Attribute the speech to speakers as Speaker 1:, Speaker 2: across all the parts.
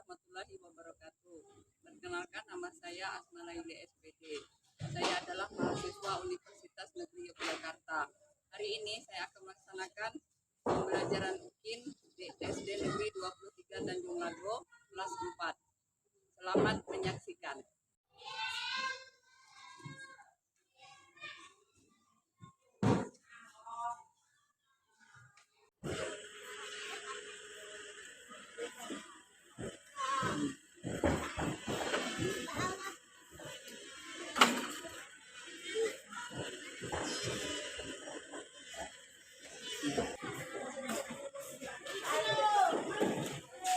Speaker 1: warahmatullahi wabarakatuh. Perkenalkan, nama saya Asma Laili SPD. Saya adalah mahasiswa Universitas Negeri Yogyakarta. Hari ini saya akan melaksanakan pembelajaran UKIN di SD Negeri 23 Tanjung Lago, kelas 4. Selamat menyaksikan.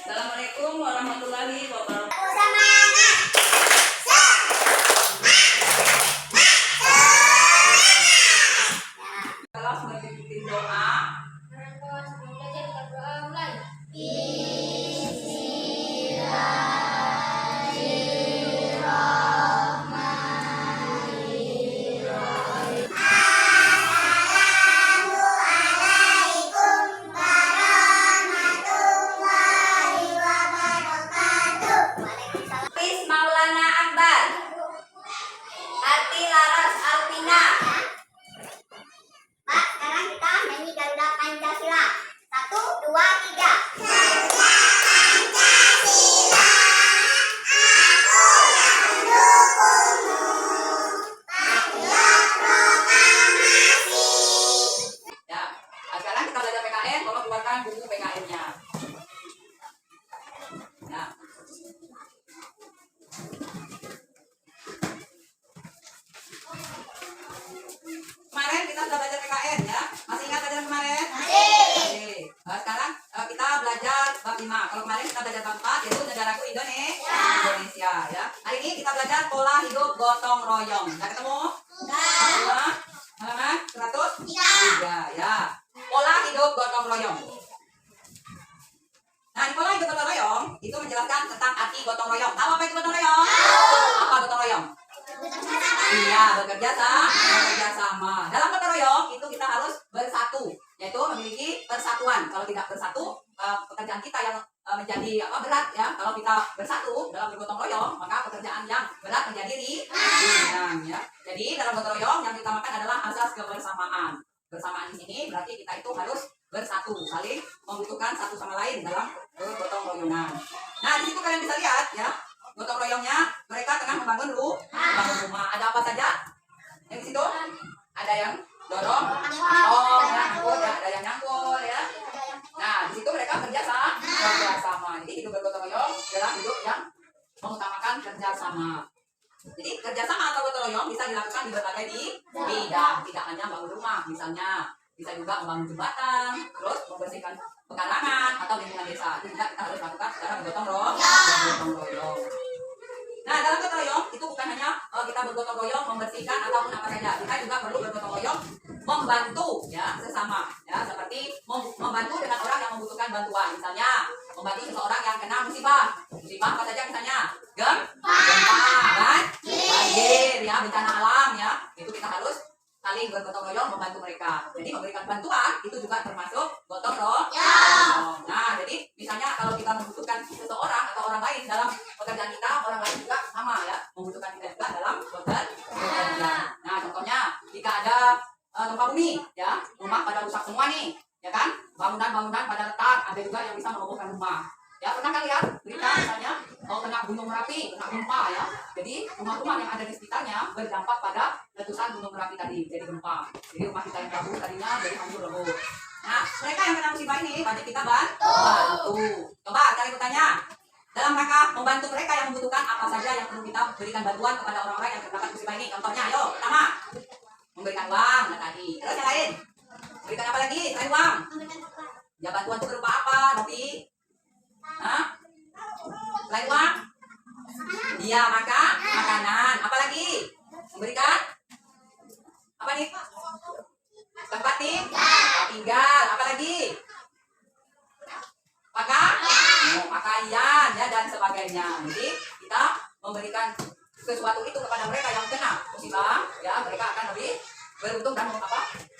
Speaker 1: Assalamualaikum warahmatullahi wabarakatuh. Kelas mengikuti doa.
Speaker 2: Maulana Akbar, Arti Laras Alpina. Pak, sekarang kita nyanyi Garuda Pancasila. 1, 2, 3. Garuda Pancasila, aku mendukungmu. Patriot proklamasi.
Speaker 1: Ya, sekarang kita belajar PKN. Tolong keluarkan buku PKN-nya. Ya. Kemarin kita sudah belajar PKN ya. Masih ingat pelajaran kemarin? Masih. Sekarang kita belajar bab 5. Kalau kemarin kita belajar bab 4 yaitu negaraku Indonesia ya. Hari ini kita belajar pola hidup gotong royong. Sudah ketemu? Sudah. Halaman 103 ya. Pola hidup gotong royong. Nah, di pola hidup gotong royong itu menjelaskan tentang arti gotong royong. Tahu apa itu gotong royong? Apa gotong royong? Iya, bekerja sama. Dalam gotong royong itu kita harus bersatu, yaitu memiliki persatuan. Kalau tidak bersatu, pekerjaan kita yang menjadi berat ya. Kalau kita bersatu dalam bergotong royong, maka pekerjaan yang berat menjadi ringan ya. Jadi dalam gotong royong yang diutamakan adalah asas kebersamaan. Bersamaan di sini berarti kita itu harus bersatu, saling membutuhkan satu sama lain dalam gotong royongan. Nah, di situ kalian bisa lihat ya. Gotong royongnya mereka tengah membangun rumah. Ada apa saja? Yang di situ ada yang dorong, ya, angkut, ya, ada yang nyangkul ya. Nah, di situ mereka kerja sama. Jadi hidup bergotong royong dalam hidup yang mengutamakan kerja sama. Jadi kerjasama atau gotong royong bisa dilakukan di berbagai bidang, tidak hanya bangun rumah, misalnya bisa juga membangun jembatan, terus membersihkan pekarangan atau lingkungan desa. Itu juga kita harus lakukan secara bergotong royong. Nah, dalam gotong royong itu bukan hanya kita bergotong royong membersihkan ataupun apa saja. Kita juga perlu bergotong royong membantu ya sesama ya, seperti membantu dengan orang yang membutuhkan bantuan. Misalnya membantu seseorang yang kena musibah apa saja, misalnya gempa dan banjir ya, bencana alam ya. Itu kita harus saling bergotong royong membantu mereka. Jadi memberikan bantuan itu juga termasuk gotong royong. Nah, jadi misalnya kalau kita membutuhkan seseorang atau orang lain dalam pekerjaan kita, orang lain juga sama ya, membutuhkan kita juga dalam pekerjaan. Nah, contohnya jika ada gempa bumi ya, rumah pada rusak semua nih, ya kan? Bangunan pada retak, ada juga yang bisa merobohkan rumah. Ya, pernah kan lihat berita misalnya kena gunung Merapi, kena gempa ya. Jadi rumah-rumah yang ada di sekitarnya berdampak pada letusan gunung Merapi tadi, jadi gempa. Jadi rumah kita yang jauh tadinya jadi hancur roboh. Nah, mereka yang kena musibah ini wajib kita bantu. Coba cari bertanya. Dalam rangka membantu mereka yang membutuhkan, apa saja yang perlu kita berikan bantuan kepada orang-orang yang terdapat musibah ini? Contohnya, ayo, pertama, memberikan uang, nah tadi. Terus yang lain, berikan apa lagi selain uang? Ya, bantuan itu berupa apa, Novi? Hah? Selain uang? Iya, makanan. Apa lagi? Memberikan? Apa nih? Tempat tinggal. Apa lagi? Pakaian ya, dan sebagainya. Jadi kita memberikan sesuatu itu kepada mereka yang kena musibah ya, mereka akan lebih beruntung dan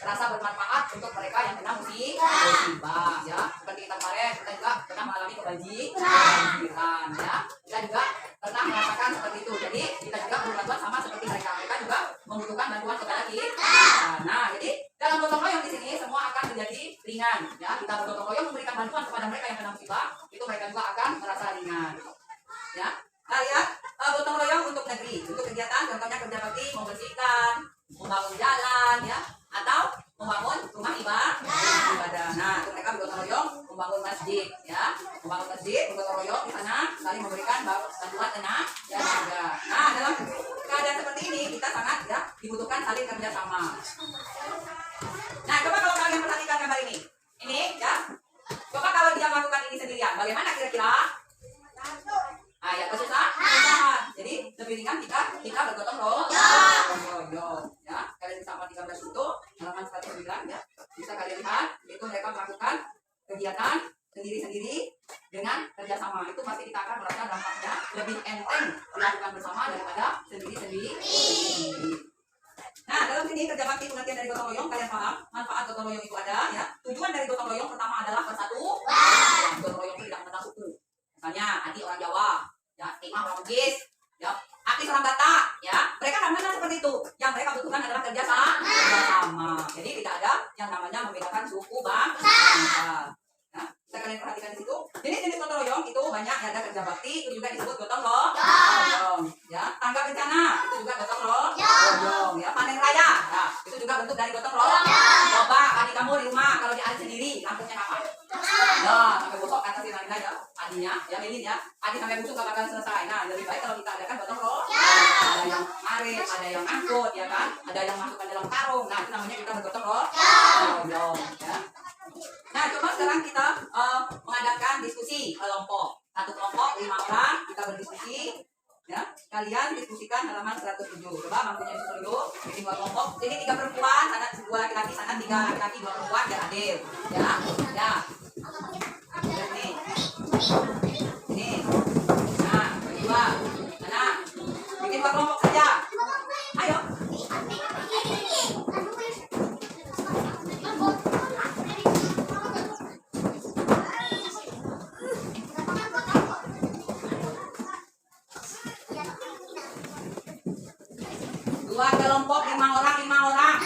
Speaker 1: terasa bermanfaat untuk mereka yang kena musibah ya. Seperti kita kemarin kita juga pernah mengalami kebanjiran ya. Kita juga pernah merasakan seperti itu. Jadi kita juga perlu bantuan sama seperti mereka. Mereka juga membutuhkan bantuan kepada kita. Nah, jadi dalam gotong royong di sini semua akan menjadi ringan ya. Kita bergotong royong memberikan bantuan kepada mereka yang kena musibah, itu mereka juga akan merasa ringan. Ya. Nah, lihat gotong royong untuk negeri, untuk kegiatan contohnya kerja bakti, membersihkan, membangun jalan ya, atau membangun rumah ibadah. Nah, itu mereka bergotong royong membangun masjid ya, membangun masjid, bergotong royong di sana saling memberikan bantuan tenaga. Nah, dalam keadaan seperti ini kita sangat ya dibutuhkan saling kerjasama. Nah, coba kalau kalian perhatikan gambar ini ya, coba kalau dia melakukan ini sendirian, bagaimana kira-kira? Ah ya, susah. Jadi lebih ringan kita bergotong royong ya. Kalian bisa amati gambar itu halaman 109 ya. Bisa kalian lihat itu mereka melakukan kegiatan sendiri-sendiri dengan kerjasama. Itu pasti kita akan merasa dampaknya lebih enteng dilakukan bersama daripada sendiri-sendiri. Nah, dalam sini kerja bakti pengertian dari gotong royong, kalian paham manfaat gotong royong itu ada ya. Tujuan dari gotong royong pertama adalah bersatu. Gotong royong itu tidak mengenal suku. Misalnya Adi orang Jawa, ya, Timah orang Bugis, ya, Akis orang Batak, ya, mereka kadang-kadang seperti itu. Yang mereka butuhkan adalah kerjasama. Jadi tidak ada yang namanya membedakan suku bangsa. Nah, bisa kalian perhatikan di situ. Jenis-jenis gotong royong itu banyak. Ya, ada kerja bakti, itu juga disebut gotong royong. Ya, tanggap bencana, itu juga gotong royong. Ya, panen raya, ya, itu juga bentuk dari gotong royong. Coba adik kamu di rumah kalau diaduk sendiri, lampunya kapan? Nah, sampai busuk kata si Nanda ya, adinya, ya Melin ya, adi sampai busuk gak bakal selesai. Nah, lebih baik kalau kita adakan gotong royong. Ada yang ngarit, ada yang angkut, ya kan, ada yang masukkan dalam karung. Nah, itu namanya kita bergotong royong. Ya. Nah, coba sekarang kita mengadakan diskusi kelompok. Satu kelompok 5 orang kita berdiskusi. Ya, kalian diskusikan halaman 107. Coba bangkunya disusun dulu. Ini 2 kelompok. Ini 3 perempuan, sana 2 laki-laki, sana 3 laki-laki, 2 perempuan, biar adil. Ya, ya. Ini. Nah, bagi 2. Mana? Bikin 2 kelompok saja. Ayo. Dua kelompok 5 orang, 5 orang.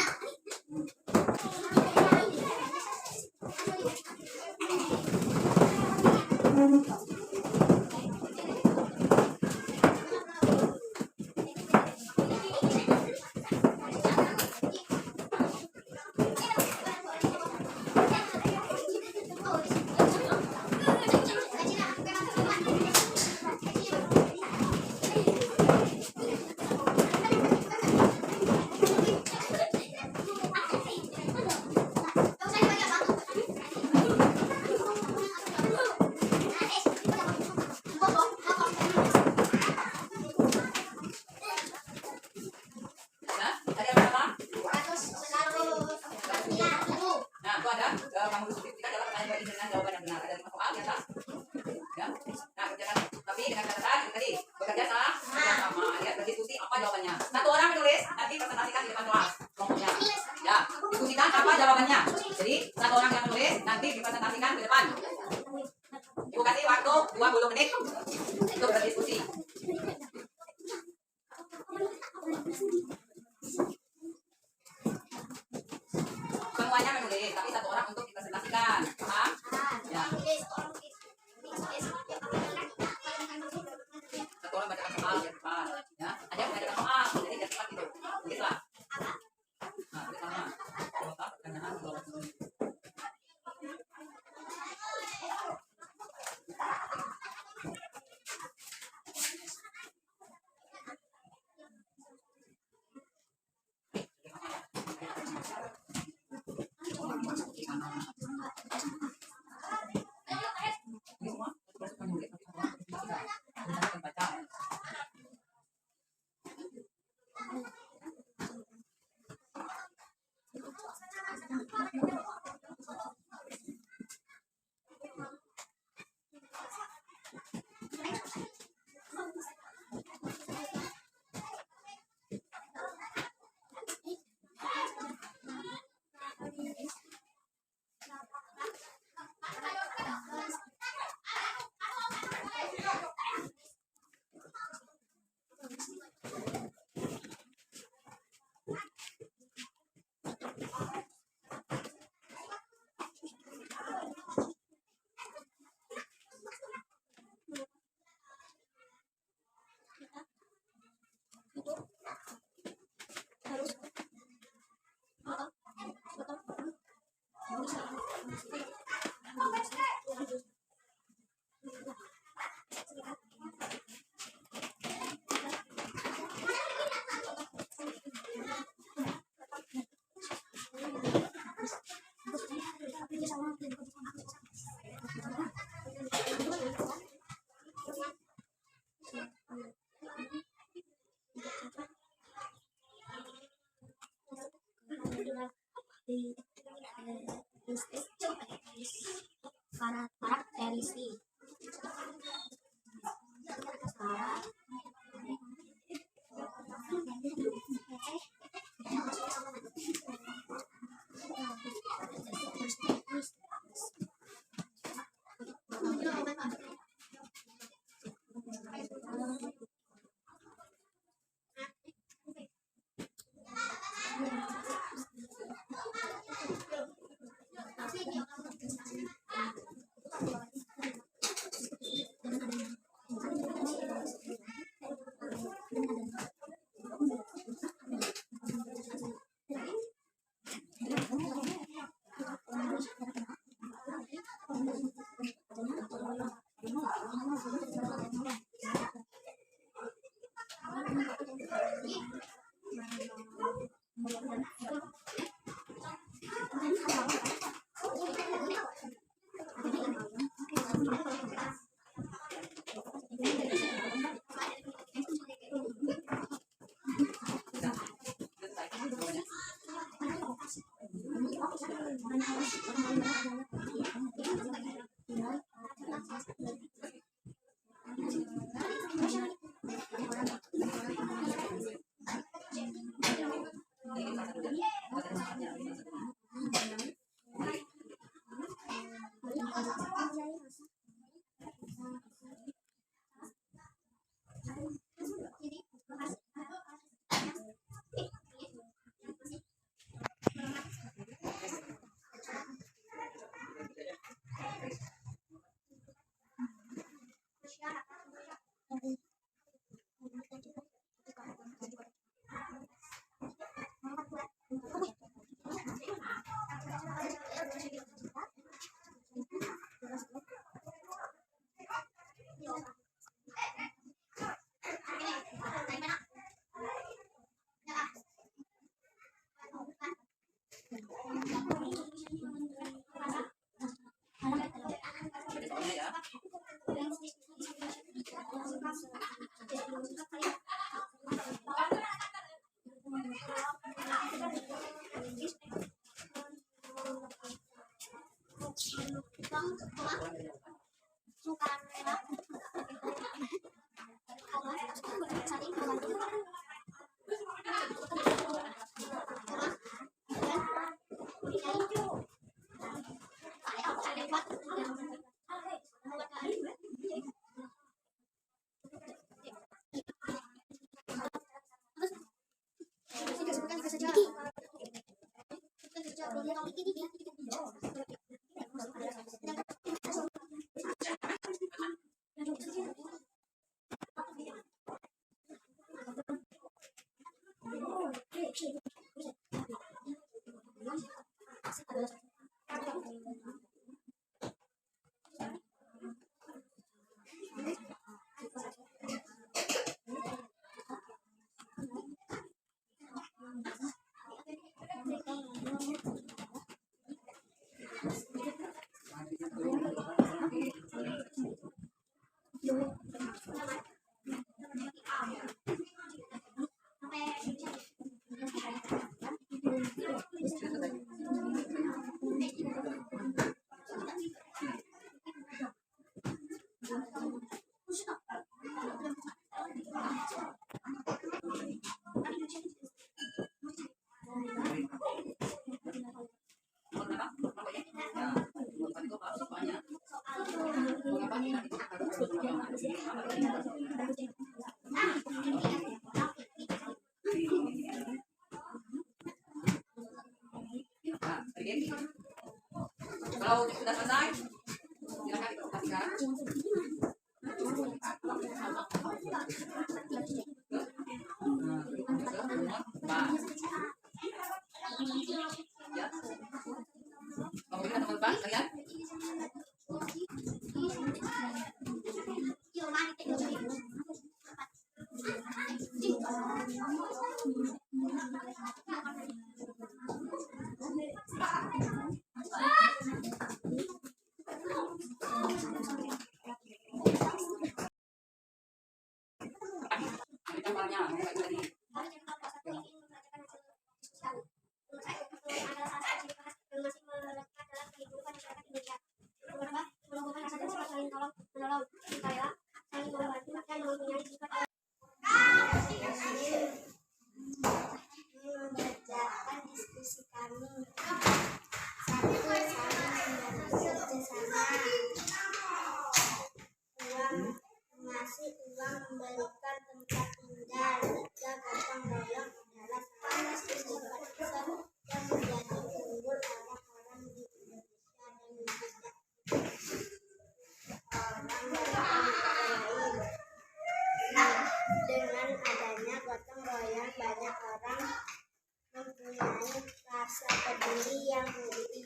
Speaker 1: Kamu diskusikan dalam pertanyaan bagi dengan jawaban yang benar. Ada 5 soal di atas. Ya. Nah, kerjakan. Tapi dengan catatan itu tadi bekerja sama. Lihat berdiskusi apa jawabannya. 1 orang menulis, nanti presentasikan di depan kelas kelompoknya. Ya, diskusikan apa jawabannya. Jadi 1 orang yang menulis, nanti dipresentasikan di depan. Ibu kasih waktu 20 menit untuk berdiskusi. Semuanya menulis, tapi 1 orang untuk dipresentasikan. Paham? Ya. 1 orang bacakan soal di depan. Ya. Ada yang bacakan soal, jadi biar cepat gitu. Tulislah. Nah, tulis sama. Jawab pertanyaan 20 menit. Ini semua masuk menulis, tapi semua diskusikan. Kita baca.
Speaker 2: Karakteristik.
Speaker 1: Kalau sudah selesai, silakan dikasihkan. Ya. Kemudian teman-teman kalian gambarnya tadi.
Speaker 2: mengasih uang memberikan tempat tinggal, kerja gotong royong adalah salah satu sifat besar yang menjadi unggul orang-orang di Indonesia dan tidak orang dari negara lain. Dengan adanya gotong royong, banyak orang mempunyai rasa peduli yang tinggi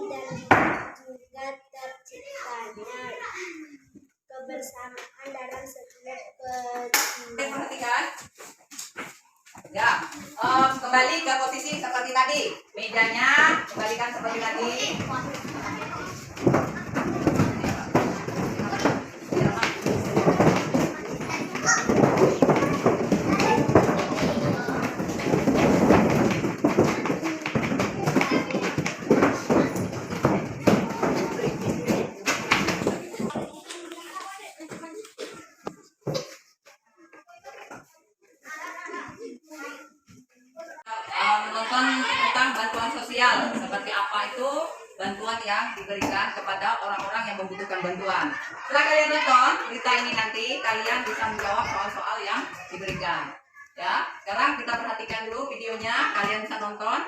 Speaker 2: dan juga terciptanya kebersamaan dalam setiap kegiatan.
Speaker 1: Perhatikan. Ya, kembali ke posisi seperti tadi. Mejanya kembalikan seperti tadi. Menonton tentang bantuan sosial, seperti apa itu bantuan yang diberikan kepada orang-orang yang membutuhkan bantuan. Setelah kalian nonton berita ini nanti kalian bisa menjawab soal-soal yang diberikan. Ya, sekarang kita perhatikan dulu videonya, kalian bisa nonton.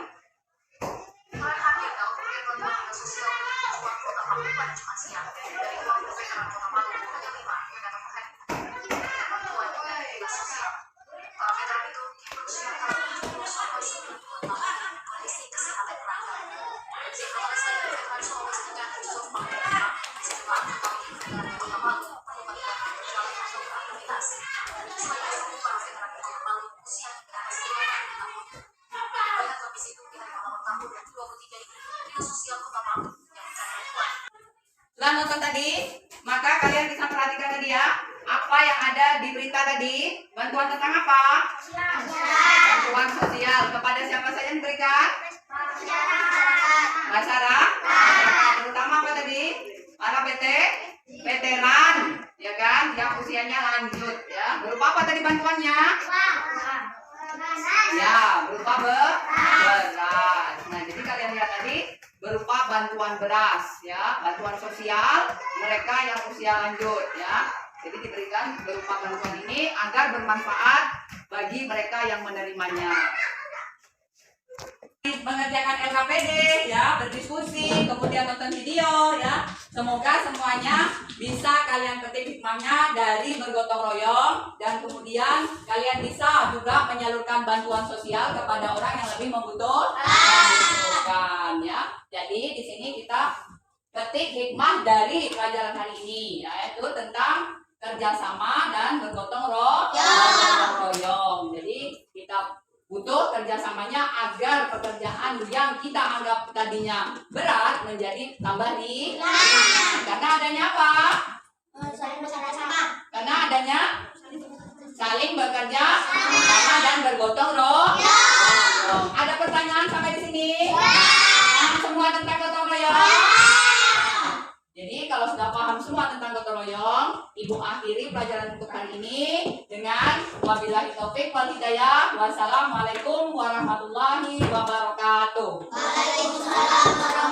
Speaker 1: Setelah nonton tadi, maka kalian bisa perhatikan tadi ya, apa yang ada di berita tadi. Bantuan tentang apa? Bantuan sosial. Kepada siapa saja yang diberikan? Masyarakat. Terutama apa tadi? Para veteran, ya kan? Yang usianya lanjut, ya. Berupa apa tadi bantuannya? Ya, berupa beras. Nah, jadi kalian lihat tadi berupa bantuan beras, ya, bantuan sosial mereka yang usia lanjut, ya. Jadi diberikan berupa bantuan ini agar bermanfaat bagi mereka yang menerimanya. Mengerjakan LKPD, ya, berdiskusi, kemudian nonton video, ya. Semoga semuanya bisa kalian petik hikmahnya dari bergotong royong, dan kemudian kalian bisa juga menyalurkan bantuan sosial kepada orang yang lebih membutuhkan, ya. Jadi di sini kita petik hikmah dari pelajaran hari ini, yaitu tentang kerjasama dan bergotong royong. Jadi kita butuh kerjasamanya agar pekerjaan yang kita anggap tadinya berat menjadi tambah ringan. Karena adanya apa? Karena adanya saling bekerja sama dan bergotong royong. Ada pertanyaan sampai di sini? Semua tentang gotong royong? Jadi kalau sudah paham semua tentang gotong royong, Ibu akhiri pelajaran untuk hari ini dengan wabillahi taufik wal hidayah. Wassalamualaikum warahmatullahi wabarakatuh.
Speaker 2: Waalaikumsalam.